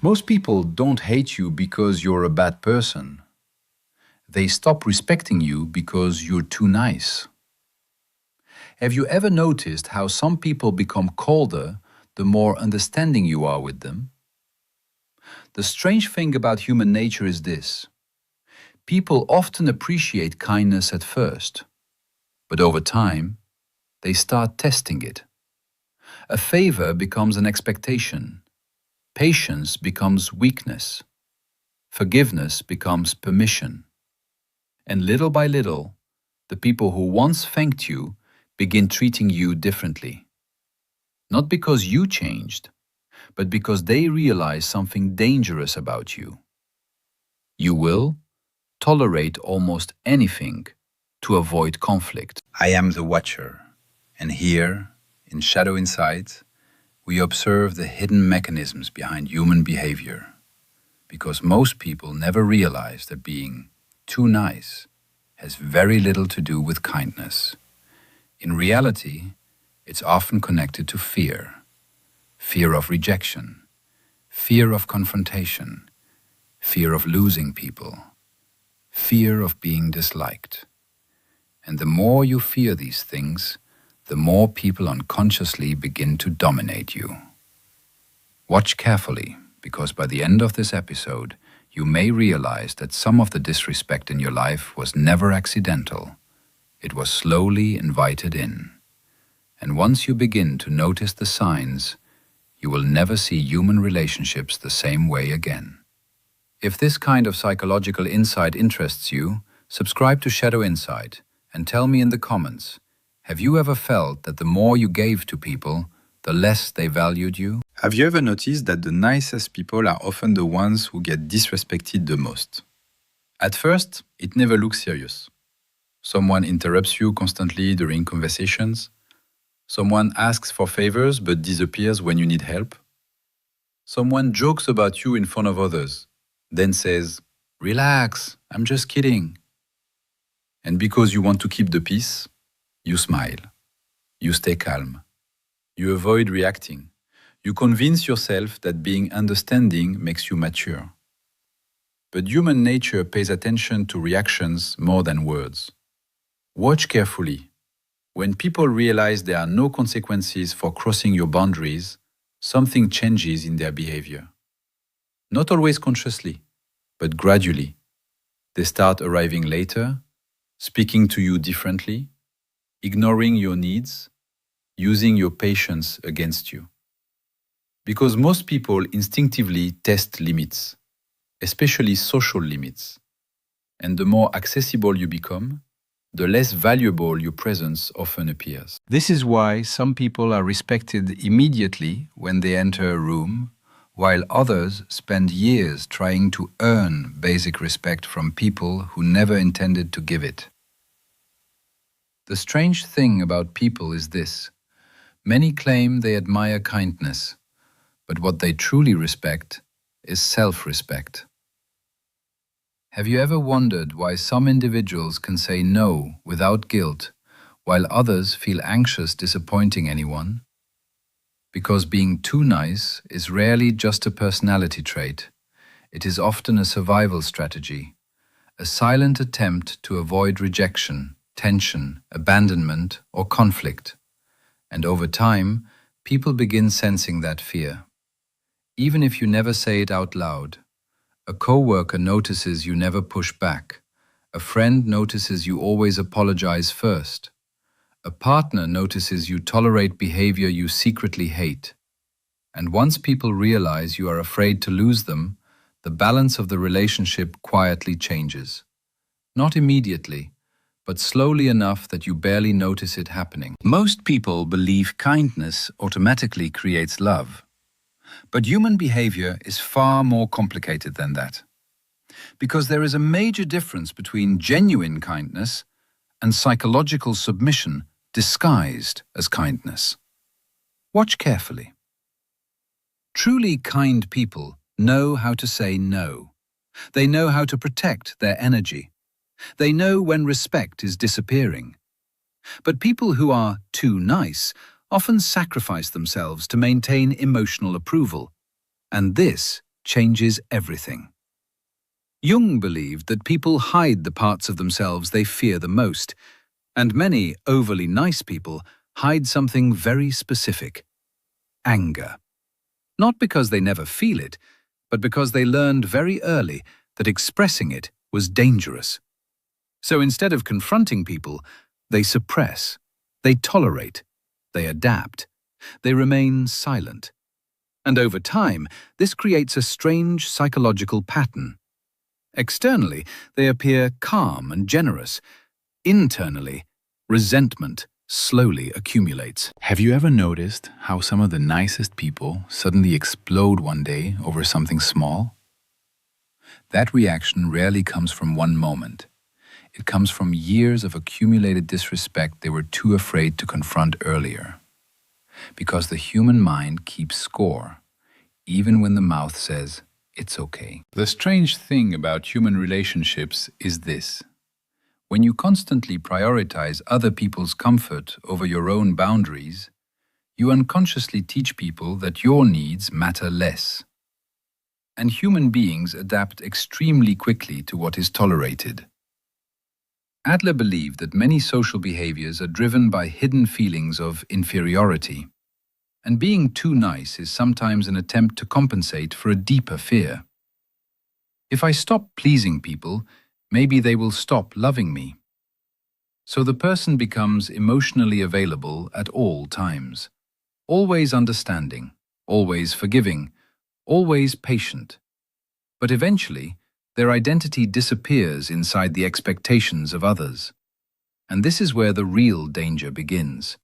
Most people don't hate you because you're a bad person. They stop respecting you because you're too nice. Have you ever noticed how some people become colder the more understanding you are with them? The strange thing about human nature is this. People often appreciate kindness at first, but over time, they start testing it. A favor becomes an expectation. Patience becomes weakness. Forgiveness becomes permission. And little by little, the people who once thanked you begin treating you differently. Not because you changed, but because they realize something dangerous about you. You will tolerate almost anything to avoid conflict. I am the watcher, and here, in Shadow Insight, we observe the hidden mechanisms behind human behavior, because most people never realize that being too nice has very little to do with kindness. In reality, it's often connected to fear. Fear of rejection, fear of confrontation, fear of losing people, fear of being disliked. And the more you fear these things, the more people unconsciously begin to dominate you. Watch carefully, because by the end of this episode, you may realize that some of the disrespect in your life was never accidental. It was slowly invited in. And once you begin to notice the signs, you will never see human relationships the same way again. If this kind of psychological insight interests you, subscribe to Shadow Insight and tell me in the comments, have you ever felt that the more you gave to people, the less they valued you? Have you ever noticed that the nicest people are often the ones who get disrespected the most? At first, it never looks serious. Someone interrupts you constantly during conversations. Someone asks for favors but disappears when you need help. Someone jokes about you in front of others, then says, "Relax, I'm just kidding." And because you want to keep the peace, you smile. You stay calm. You avoid reacting. You convince yourself that being understanding makes you mature. But human nature pays attention to reactions more than words. Watch carefully. When people realize there are no consequences for crossing your boundaries, something changes in their behavior. Not always consciously, but gradually. They start arriving later, speaking to you differently, ignoring your needs, using your patience against you. Because most people instinctively test limits, especially social limits. And the more accessible you become, the less valuable your presence often appears. This is why some people are respected immediately when they enter a room, while others spend years trying to earn basic respect from people who never intended to give it. The strange thing about people is this. Many claim they admire kindness, but what they truly respect is self-respect. Have you ever wondered why some individuals can say no without guilt, while others feel anxious disappointing anyone? Because being too nice is rarely just a personality trait. It is often a survival strategy, a silent attempt to avoid rejection, tension, abandonment, or conflict. And over time, people begin sensing that fear. Even if you never say it out loud, a coworker notices you never push back. A friend notices you always apologize first. A partner notices you tolerate behavior you secretly hate. And once people realize you are afraid to lose them, the balance of the relationship quietly changes. Not immediately, but slowly enough that you barely notice it happening. Most people believe kindness automatically creates love. But human behavior is far more complicated than that. Because there is a major difference between genuine kindness and psychological submission disguised as kindness. Watch carefully. Truly kind people know how to say no. They know how to protect their energy. They know when respect is disappearing. But people who are too nice often sacrifice themselves to maintain emotional approval. And this changes everything. Jung believed that people hide the parts of themselves they fear the most, and many overly nice people hide something very specific: anger. Not because they never feel it, but because they learned very early that expressing it was dangerous. So instead of confronting people, they suppress, they tolerate, they adapt, they remain silent. And over time, this creates a strange psychological pattern. Externally, they appear calm and generous. Internally, resentment slowly accumulates. Have you ever noticed how some of the nicest people suddenly explode one day over something small? That reaction rarely comes from one moment. It comes from years of accumulated disrespect they were too afraid to confront earlier. Because the human mind keeps score, even when the mouth says, "It's okay." The strange thing about human relationships is this. When you constantly prioritize other people's comfort over your own boundaries, you unconsciously teach people that your needs matter less. And human beings adapt extremely quickly to what is tolerated. Adler believed that many social behaviors are driven by hidden feelings of inferiority. And being too nice is sometimes an attempt to compensate for a deeper fear. If I stop pleasing people, maybe they will stop loving me. So the person becomes emotionally available at all times, always understanding, always forgiving, always patient. But eventually, their identity disappears inside the expectations of others. And this is where the real danger begins.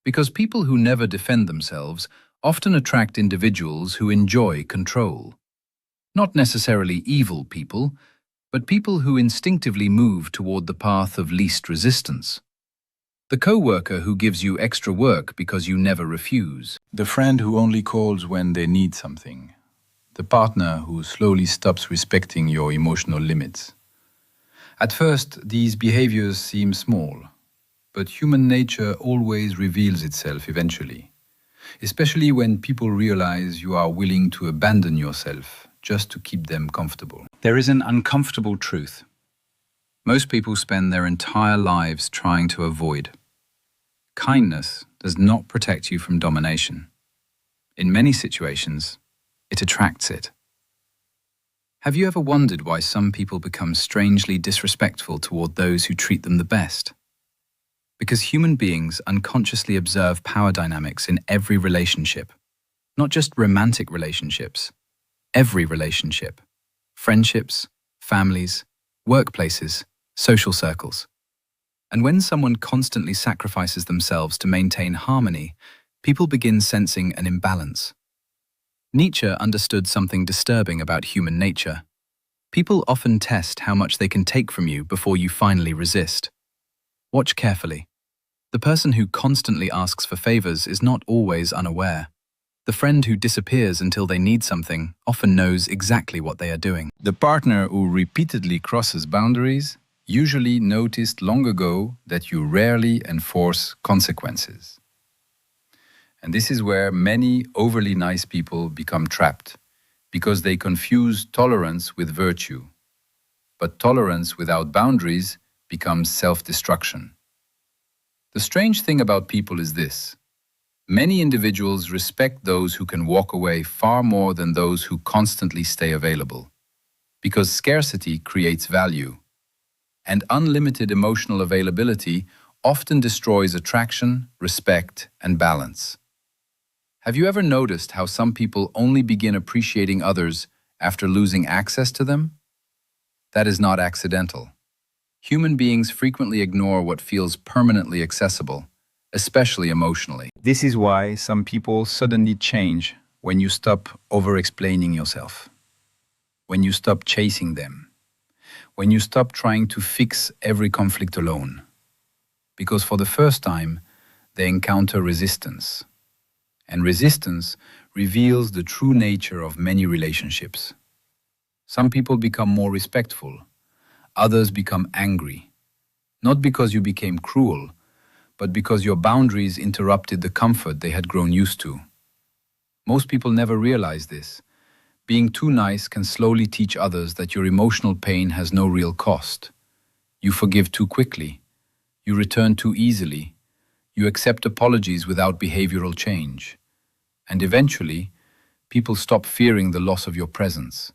Because people who never defend themselves often attract individuals who enjoy control. Not necessarily evil people, but people who instinctively move toward the path of least resistance. The co-worker who gives you extra work because you never refuse. The friend who only calls when they need something. The partner who slowly stops respecting your emotional limits. At first, these behaviors seem small, but human nature always reveals itself eventually, especially when people realize you are willing to abandon yourself just to keep them comfortable. There is an uncomfortable truth. Most people spend their entire lives trying to avoid. Kindness does not protect you from domination. In many situations, it attracts it. Have you ever wondered why some people become strangely disrespectful toward those who treat them the best? Because human beings unconsciously observe power dynamics in every relationship, not just romantic relationships, every relationship, friendships, families, workplaces, social circles. And when someone constantly sacrifices themselves to maintain harmony, people begin sensing an imbalance. Nietzsche understood something disturbing about human nature. People often test how much they can take from you before you finally resist. Watch carefully. The person who constantly asks for favors is not always unaware. The friend who disappears until they need something often knows exactly what they are doing. The partner who repeatedly crosses boundaries usually noticed long ago that you rarely enforce consequences. And this is where many overly nice people become trapped, because they confuse tolerance with virtue. But tolerance without boundaries becomes self-destruction. The strange thing about people is this. Many individuals respect those who can walk away far more than those who constantly stay available, because scarcity creates value, and unlimited emotional availability often destroys attraction, respect, and balance. Have you ever noticed how some people only begin appreciating others after losing access to them? That is not accidental. Human beings frequently ignore what feels permanently accessible, especially emotionally. This is why some people suddenly change when you stop over-explaining yourself, when you stop chasing them, when you stop trying to fix every conflict alone. Because for the first time, they encounter resistance. And resistance reveals the true nature of many relationships. Some people become more respectful, others become angry, not because you became cruel, but because your boundaries interrupted the comfort they had grown used to. Most people never realize this, Being too nice can slowly teach others that your emotional pain has no real cost. You forgive too quickly. You return too easily. You accept apologies without behavioral change. And eventually, people stop fearing the loss of your presence.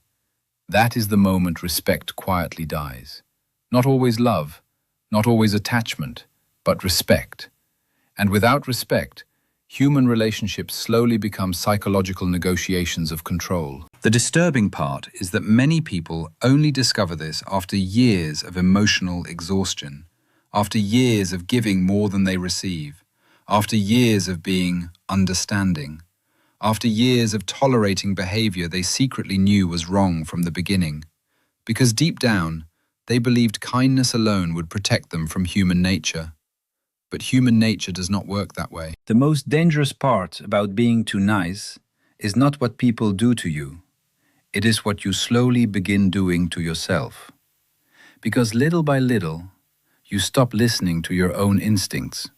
That is the moment respect quietly dies. Not always love, not always attachment, but respect. And without respect, human relationships slowly become psychological negotiations of control. The disturbing part is that many people only discover this after years of emotional exhaustion, after years of giving more than they receive, after years of being understanding, after years of tolerating behavior they secretly knew was wrong from the beginning, because deep down, they believed kindness alone would protect them from human nature. But human nature does not work that way. The most dangerous part about being too nice is not what people do to you. It is what you slowly begin doing to yourself. Because little by little, you stop listening to your own instincts.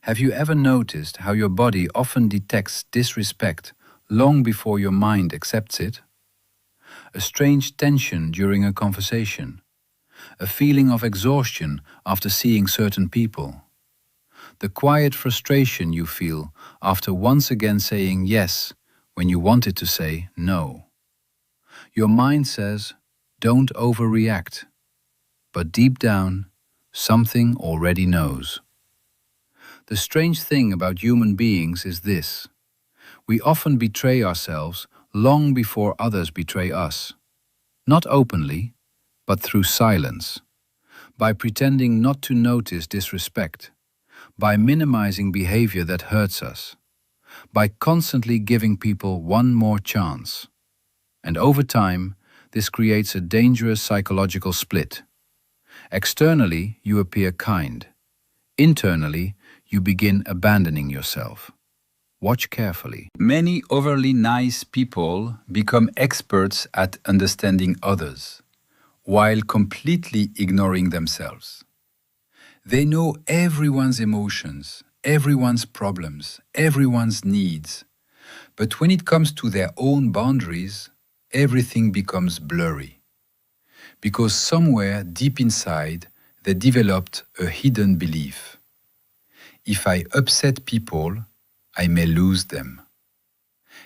Have you ever noticed how your body often detects disrespect long before your mind accepts it? A strange tension during a conversation, a feeling of exhaustion after seeing certain people, the quiet frustration you feel after once again saying yes when you wanted to say no. Your mind says, don't overreact, but deep down, something already knows. The strange thing about human beings is this: we often betray ourselves long before others betray us. Not openly, but through silence, by pretending not to notice disrespect, by minimizing behavior that hurts us, by constantly giving people one more chance. And over time, this creates a dangerous psychological split. Externally, you appear kind. Internally, you begin abandoning yourself. Watch carefully. Many overly nice people become experts at understanding others, while completely ignoring themselves. They know everyone's emotions, everyone's problems, everyone's needs. But when it comes to their own boundaries, everything becomes blurry. Because somewhere deep inside, they developed a hidden belief. If I upset people, I may lose them.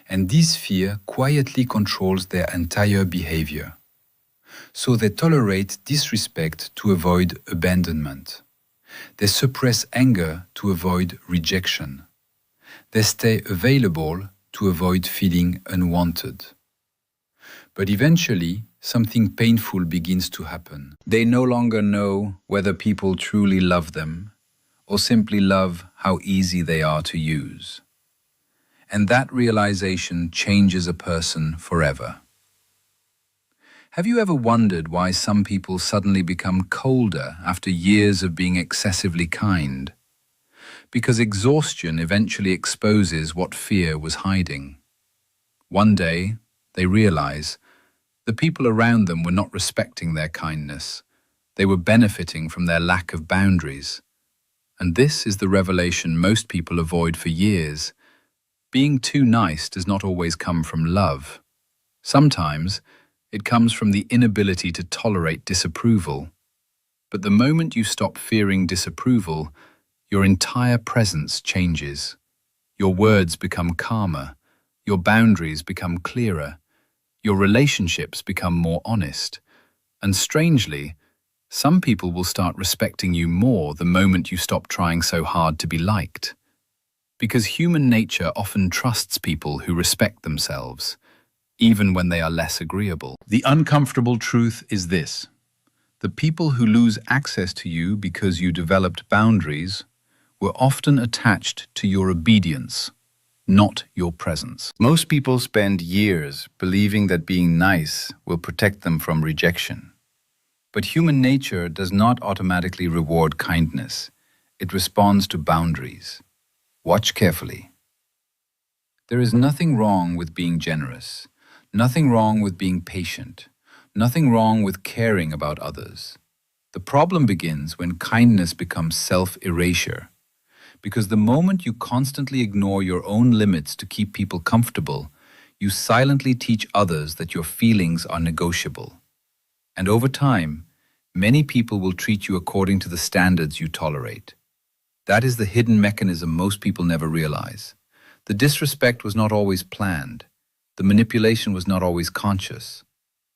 And this fear quietly controls their entire behavior. So they tolerate disrespect to avoid abandonment. They suppress anger to avoid rejection. They stay available to avoid feeling unwanted. But eventually, something painful begins to happen. They no longer know whether people truly love them or simply love how easy they are to use. And that realization changes a person forever. Have you ever wondered why some people suddenly become colder after years of being excessively kind? Because exhaustion eventually exposes what fear was hiding. One day, they realize the people around them were not respecting their kindness. They were benefiting from their lack of boundaries. And this is the revelation most people avoid for years. Being too nice does not always come from love. Sometimes, it comes from the inability to tolerate disapproval. But the moment you stop fearing disapproval, your entire presence changes. Your words become calmer. Your boundaries become clearer. Your relationships become more honest. And strangely, some people will start respecting you more the moment you stop trying so hard to be liked. Because human nature often trusts people who respect themselves, even when they are less agreeable. The uncomfortable truth is this: the people who lose access to you because you developed boundaries were often attached to your obedience, not your presence. Most people spend years believing that being nice will protect them from rejection. But human nature does not automatically reward kindness. It responds to boundaries. Watch carefully. There is nothing wrong with being generous, nothing wrong with being patient, nothing wrong with caring about others. The problem begins when kindness becomes self-erasure. Because the moment you constantly ignore your own limits to keep people comfortable, you silently teach others that your feelings are negotiable. And over time, many people will treat you according to the standards you tolerate. That is the hidden mechanism most people never realize. The disrespect was not always planned. The manipulation was not always conscious.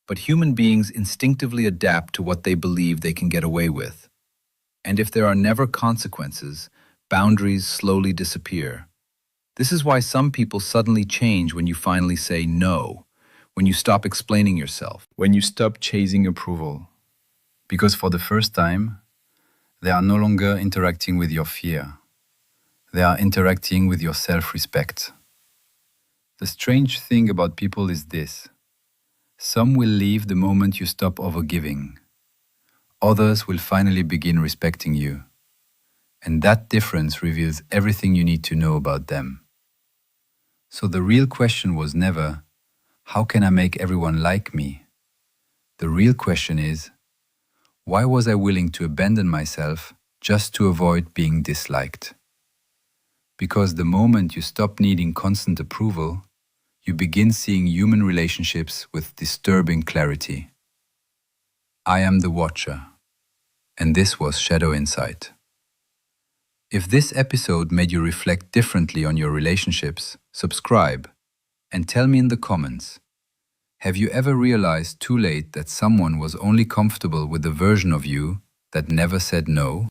But human beings instinctively adapt to what they believe they can get away with. And if there are never consequences, boundaries slowly disappear. This is why some people suddenly change when you finally say no, when you stop explaining yourself, When you stop chasing approval. Because for the first time, they are no longer interacting with your fear. They are interacting with your self-respect. The strange thing about people is this. Some will leave the moment you stop overgiving. Others will finally begin respecting you. And that difference reveals everything you need to know about them. So the real question was never, how can I make everyone like me? The real question is, why was I willing to abandon myself just to avoid being disliked? Because the moment you stop needing constant approval, you begin seeing human relationships with disturbing clarity. I am the watcher, and this was Shadow Insight. If this episode made you reflect differently on your relationships, subscribe and tell me in the comments. Have you ever realized too late that someone was only comfortable with the version of you that never said no?